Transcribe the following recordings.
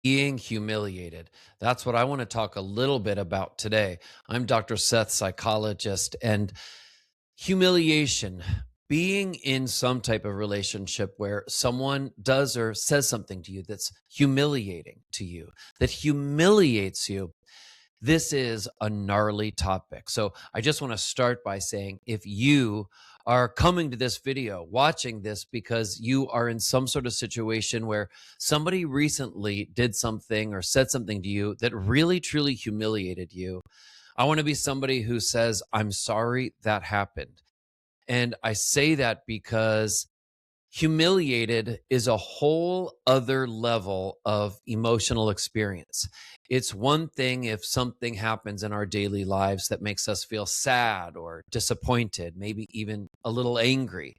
Being humiliated. That's what I want to talk a little bit about today. I'm Dr. Seth, psychologist, and humiliation, being in some type of relationship where someone does or says something to you that's humiliating to you, that humiliates you. This is a gnarly topic. So I just want to start by saying if you are coming to this video, watching this because you are in some sort of situation where somebody recently did something or said something to you that really, truly humiliated you, I want to be somebody who says, I'm sorry that happened. And I say that because humiliated is a whole other level of emotional experience. It's one thing if something happens in our daily lives that makes us feel sad or disappointed, maybe even a little angry.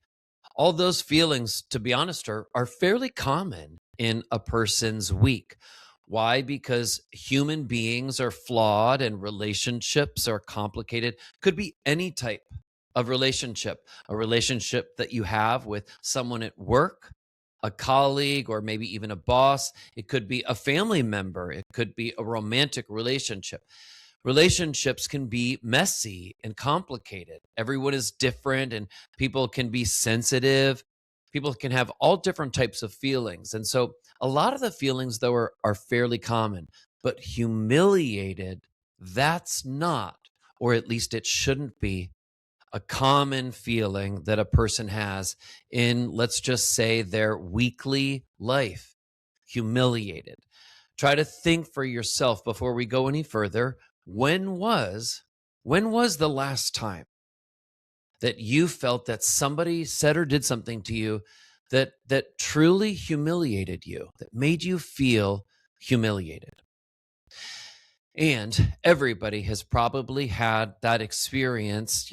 All those feelings, to be honest, are fairly common in a person's week. Why? Because human beings are flawed and relationships are complicated. Could be any type of relationship, a relationship that you have with someone at work, a colleague, or maybe even a boss. It could be a family member. It could be a romantic relationship. Relationships can be messy and complicated. Everyone is different and people can be sensitive. People can have all different types of feelings. And so a lot of the feelings, though, are fairly common, but humiliated, that's not, or at least it shouldn't be, a common feeling that a person has in, let's just say, their weekly life. Humiliated. Try to think for yourself before we go any further. When was the last time that you felt that somebody said or did something to you that truly humiliated you, that made you feel humiliated? And everybody has probably had that experience,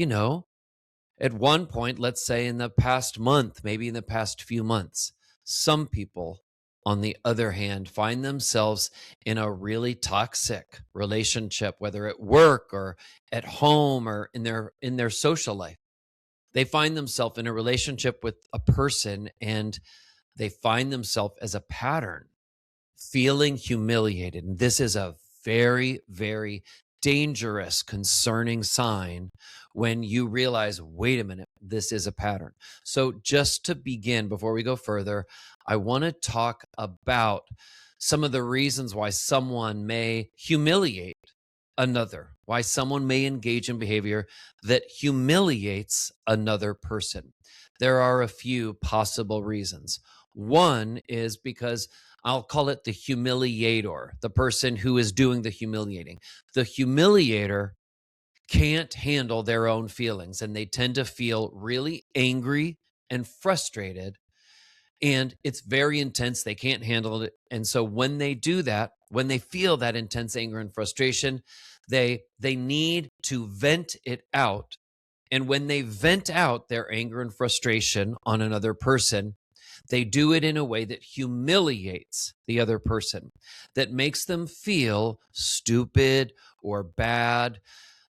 at one point, let's say in the past month, maybe in the past few months. Some people, on the other hand, find themselves in a really toxic relationship, whether at work or at home or in their social life. They find themselves in a relationship with a person and they find themselves as a pattern feeling humiliated. And this is a very, very dangerous, concerning sign when you realize, wait a minute, this is a pattern. So, just to begin, before we go further, I want to talk about some of the reasons why someone may humiliate another, why someone may engage in behavior that humiliates another person. There are a few possible reasons. One is because I'll call it the humiliator, the person who is doing the humiliating. The humiliator can't handle their own feelings and they tend to feel really angry and frustrated. And it's very intense. They can't handle it. And so when they do that, when they feel that intense anger and frustration, they need to vent it out. And when they vent out their anger and frustration on another person, they do it in a way that humiliates the other person, that makes them feel stupid or bad.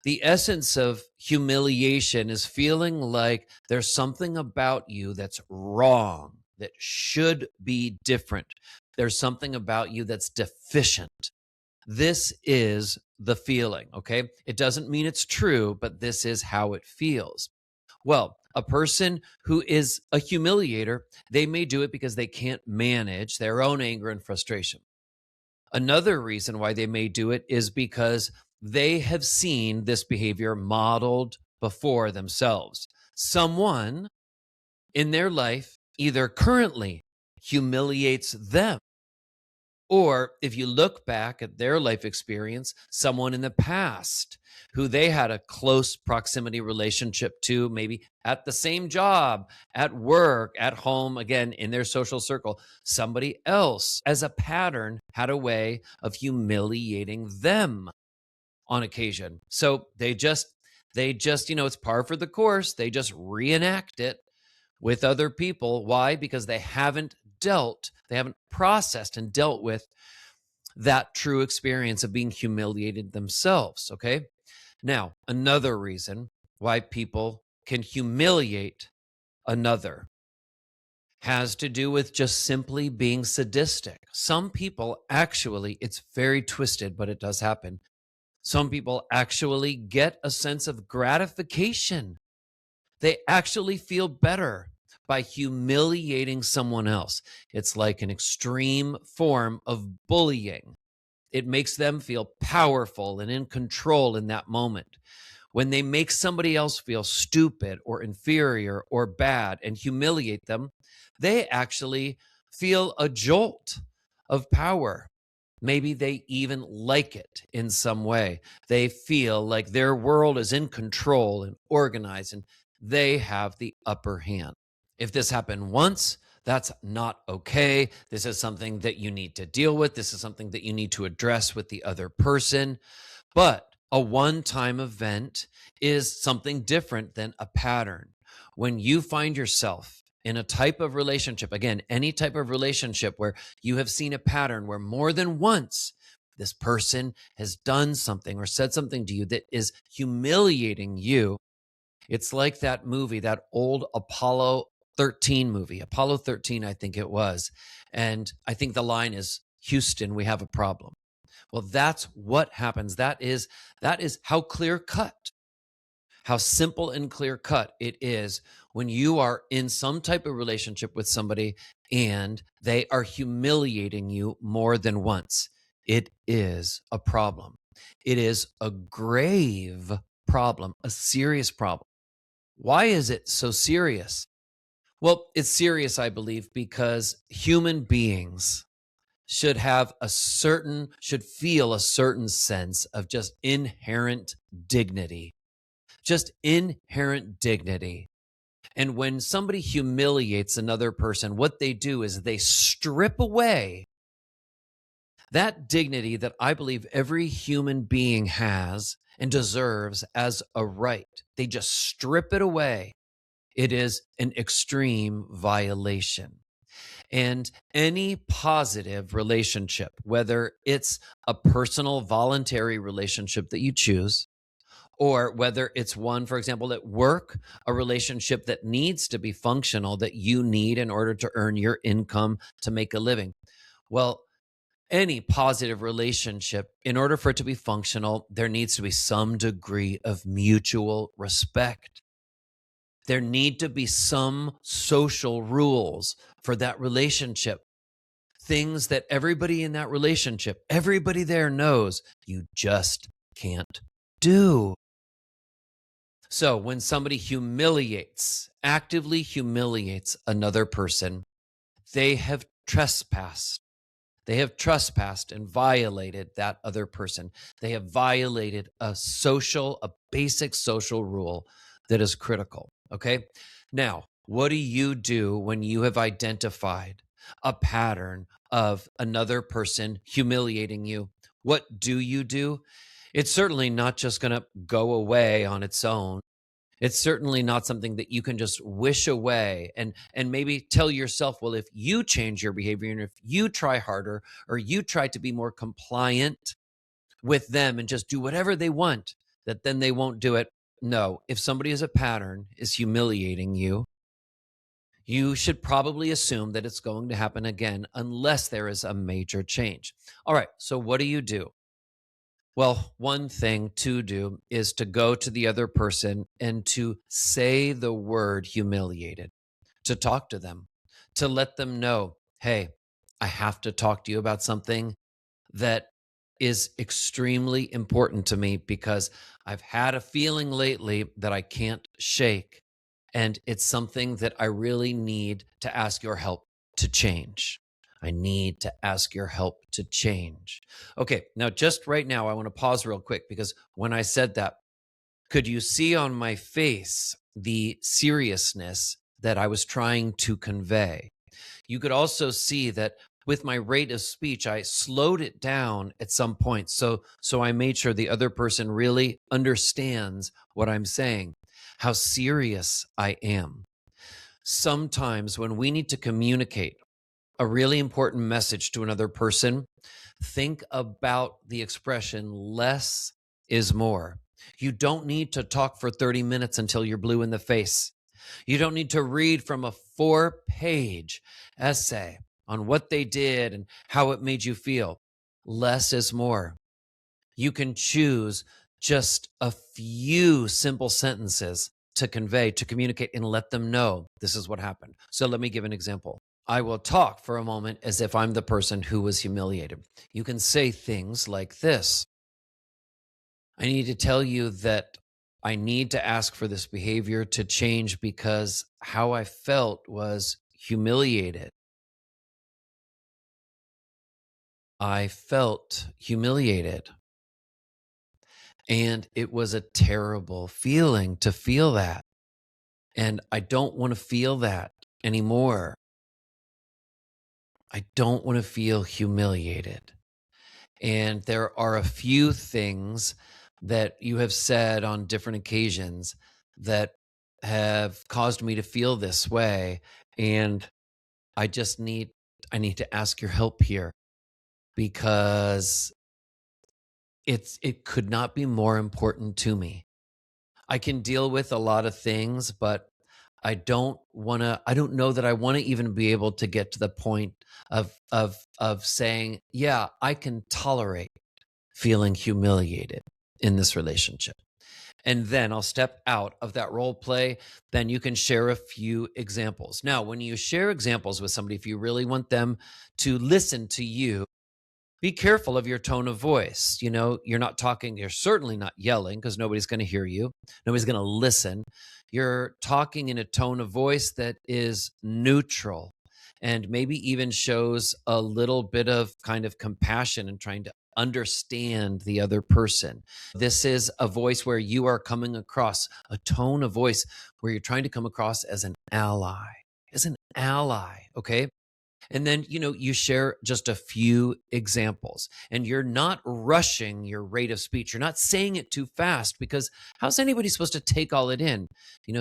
The essence of humiliation is feeling like there's something about you that's wrong, that should be different. There's something about you that's deficient. This is the feeling, okay? It doesn't mean it's true, but this is how it feels. Well, a person who is a humiliator, they may do it because they can't manage their own anger and frustration. Another reason why they may do it is because they have seen this behavior modeled before themselves. Someone in their life either currently humiliates them, or if you look back at their life experience, someone in the past who they had a close proximity relationship to, maybe at the same job, at work, at home, again, in their social circle, somebody else as a pattern had a way of humiliating them on occasion. So they just, it's par for the course. They just reenact it with other people. Why? Because they haven't processed and dealt with that true experience of being humiliated themselves. Okay. Now, another reason why people can humiliate another has to do with just simply being sadistic. Some people actually, it's very twisted, but it does happen. Some people actually get a sense of gratification. They actually feel better by humiliating someone else. It's like an extreme form of bullying. It makes them feel powerful and in control in that moment. When they make somebody else feel stupid or inferior or bad and humiliate them, they actually feel a jolt of power. Maybe they even like it in some way. They feel like their world is in control and organized and they have the upper hand. If this happened once, that's not okay. This is something that you need to deal with. This is something that you need to address with the other person. But a one time event is something different than a pattern. When you find yourself in a type of relationship, again, any type of relationship where you have seen a pattern where more than once this person has done something or said something to you that is humiliating you, it's like that movie, that old Apollo 13 movie, Apollo 13, I think it was. And I think the line is, Houston, we have a problem. Well, that's what happens. That is how clear cut, how simple and clear cut it is when you are in some type of relationship with somebody and they are humiliating you more than once. It is a problem. It is a grave problem, a serious problem. Why is it so serious? Well, it's serious, I believe, because human beings should feel a certain sense of just inherent dignity, just inherent dignity. And when somebody humiliates another person, what they do is they strip away that dignity that I believe every human being has and deserves as a right. They just strip it away. It is an extreme violation. And any positive relationship, whether it's a personal, voluntary relationship that you choose, or whether it's one, for example, at work, a relationship that needs to be functional, that you need in order to earn your income to make a living. Well, any positive relationship, in order for it to be functional, there needs to be some degree of mutual respect. There need to be some social rules for that relationship. Things that everybody in that relationship, everybody there knows you just can't do. So when somebody actively humiliates another person, they have trespassed. They have trespassed and violated that other person. They have violated a basic social rule that is critical. Okay. Now, what do you do when you have identified a pattern of another person humiliating you? What do you do? It's certainly not just going to go away on its own. It's certainly not something that you can just wish away and maybe tell yourself, well, if you change your behavior and if you try harder or you try to be more compliant with them and just do whatever they want, that then they won't do it. No, if somebody is a pattern, is humiliating you, you should probably assume that it's going to happen again unless there is a major change. All right, so what do you do? Well, one thing to do is to go to the other person and to say the word humiliated, to talk to them, to let them know, hey, I have to talk to you about something that is extremely important to me because I've had a feeling lately that I can't shake. And it's something that I really need to ask your help to change. I need to ask your help to change. Okay, now just right now, I want to pause real quick because when I said that, could you see on my face the seriousness that I was trying to convey? You could also see that with my rate of speech, I slowed it down at some point. So I made sure the other person really understands what I'm saying, how serious I am. Sometimes when we need to communicate a really important message to another person, think about the expression less is more. You don't need to talk for 30 minutes until you're blue in the face. You don't need to read from a 4-page essay on what they did and how it made you feel. Less is more. You can choose just a few simple sentences to convey, to communicate, and let them know this is what happened. So let me give an example. I will talk for a moment as if I'm the person who was humiliated. You can say things like this: I need to tell you that I need to ask for this behavior to change because how I felt was humiliated. I felt humiliated. And it was a terrible feeling to feel that. And I don't want to feel that anymore. I don't want to feel humiliated. And there are a few things that you have said on different occasions that have caused me to feel this way. And I just need I need to ask your help here because it could not be more important to me. I can deal with a lot of things, but I don't know that I want to even be able to get to the point of saying, yeah, I can tolerate feeling humiliated in this relationship. And then I'll step out of that role play. Then you can share a few examples. Now, when you share examples with somebody, if you really want them to listen to you, be careful of your tone of voice. You know, you're not talking, you're certainly not yelling because nobody's going to hear you. Nobody's going to listen. You're talking in a tone of voice that is neutral and maybe even shows a little bit of kind of compassion and trying to understand the other person. This is a voice where you are coming across a tone of voice where you're trying to come across as an ally. Okay. And then, you share just a few examples and you're not rushing your rate of speech. You're not saying it too fast because how's anybody supposed to take all it in?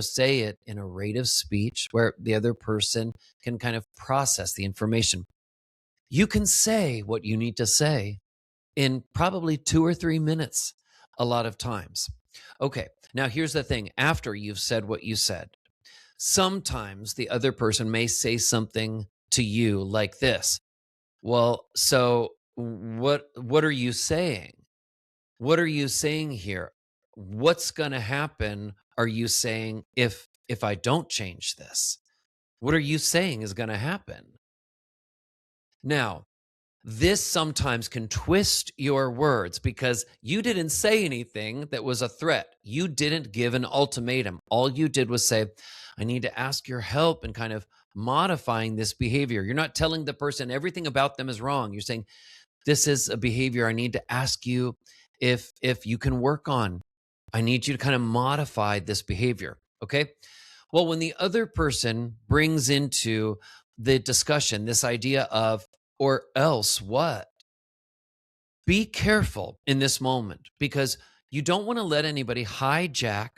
Say it in a rate of speech where the other person can kind of process the information. You can say what you need to say in probably 2 or 3 minutes a lot of times. Okay, now here's the thing. After you've said what you said, sometimes the other person may say something to you like this. Well, so what are you saying? What are you saying here? What's going to happen, are you saying, if I don't change this? What are you saying is going to happen? Now, this sometimes can twist your words because you didn't say anything that was a threat. You didn't give an ultimatum. All you did was say, I need to ask your help in kind of modifying this behavior. You're not telling the person everything about them is wrong. You're saying, this is a behavior I need to ask you if you can work on. I need you to kind of modify this behavior. Okay. Well, when the other person brings into the discussion this idea of, or else what? Be careful in this moment because you don't want to let anybody hijack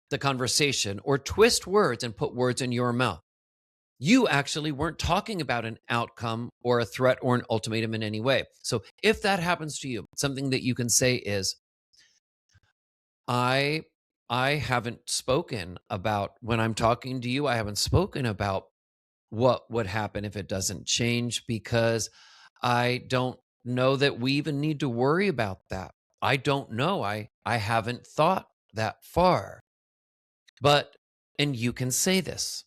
the conversation or twist words and put words in your mouth. You actually weren't talking about an outcome or a threat or an ultimatum in any way. So if that happens to you, something that you can say is, I I haven't spoken about when I'm talking to you, I haven't spoken about what would happen if it doesn't change because I don't know that we even need to worry about that. I don't know. I haven't thought that far. But and you can say this.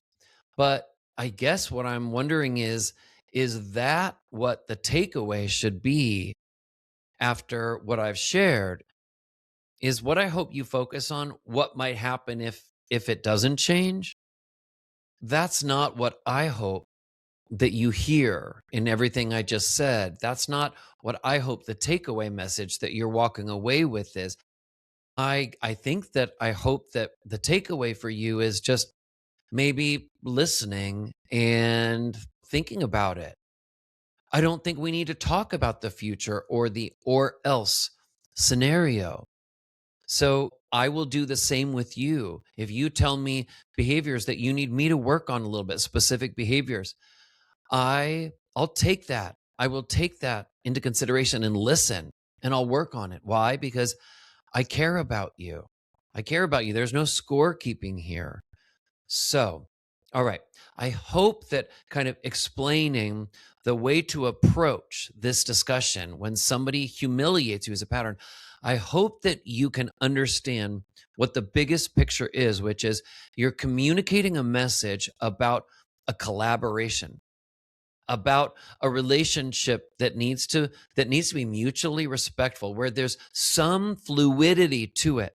But I guess what I'm wondering is that what the takeaway should be after what I've shared? Is what I hope you focus on what might happen if it doesn't change? That's not what I hope that you hear in everything I just said. That's not what I hope the takeaway message that you're walking away with is. I think that I hope that the takeaway for you is just maybe listening and thinking about it. I don't think we need to talk about the future or the or else scenario. So I will do the same with you. If you tell me behaviors that you need me to work on a little bit, specific behaviors, I'll take that. I will take that into consideration and listen and I'll work on it. Why? Because I care about you. I care about you. There's no scorekeeping here. So, all right. I hope that kind of explaining the way to approach this discussion when somebody humiliates you as a pattern, I hope that you can understand what the biggest picture is, which is you're communicating a message about a collaboration, about a relationship that needs to be mutually respectful, where there's some fluidity to it,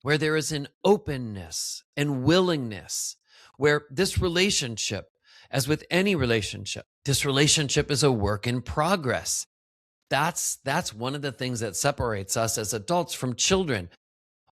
where there is an openness and willingness, where this relationship, as with any relationship, this relationship is a work in progress. That's one of the things that separates us as adults from children.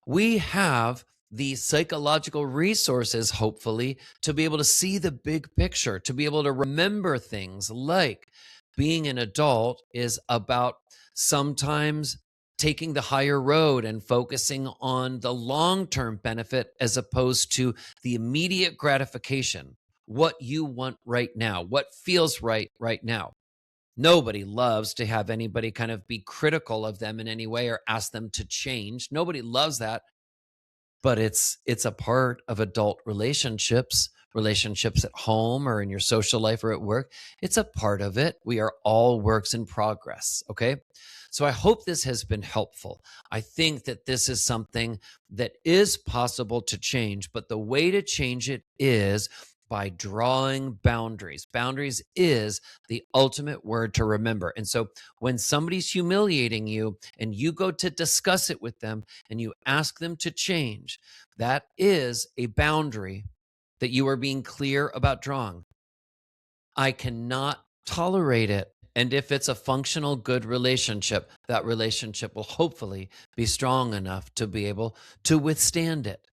We have the psychological resources, hopefully, to be able to see the big picture, to be able to remember things like being an adult is about sometimes taking the higher road and focusing on the long term benefit as opposed to the immediate gratification, what you want right now, what feels right now. Nobody loves to have anybody kind of be critical of them in any way or ask them to change. Nobody loves that, but it's a part of adult relationships, relationships at home or in your social life or at work. It's a part of it. We are all works in progress. Okay, so I hope this has been helpful. I think that this is something that is possible to change, but the way to change it is by drawing boundaries. Boundaries is the ultimate word to remember. And so when somebody's humiliating you and you go to discuss it with them and you ask them to change, that is a boundary that you are being clear about drawing. I cannot tolerate it. And if it's a functional, good relationship, that relationship will hopefully be strong enough to be able to withstand it.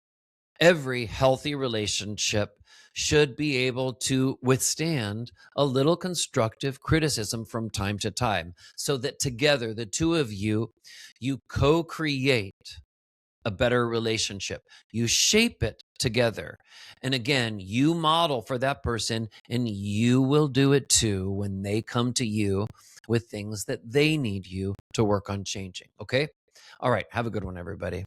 Every healthy relationship should be able to withstand a little constructive criticism from time to time so that together, the two of you co-create a better relationship. You shape it together. And again, you model for that person, and you will do it too when they come to you with things that they need you to work on changing. Okay. All right. Have a good one, everybody.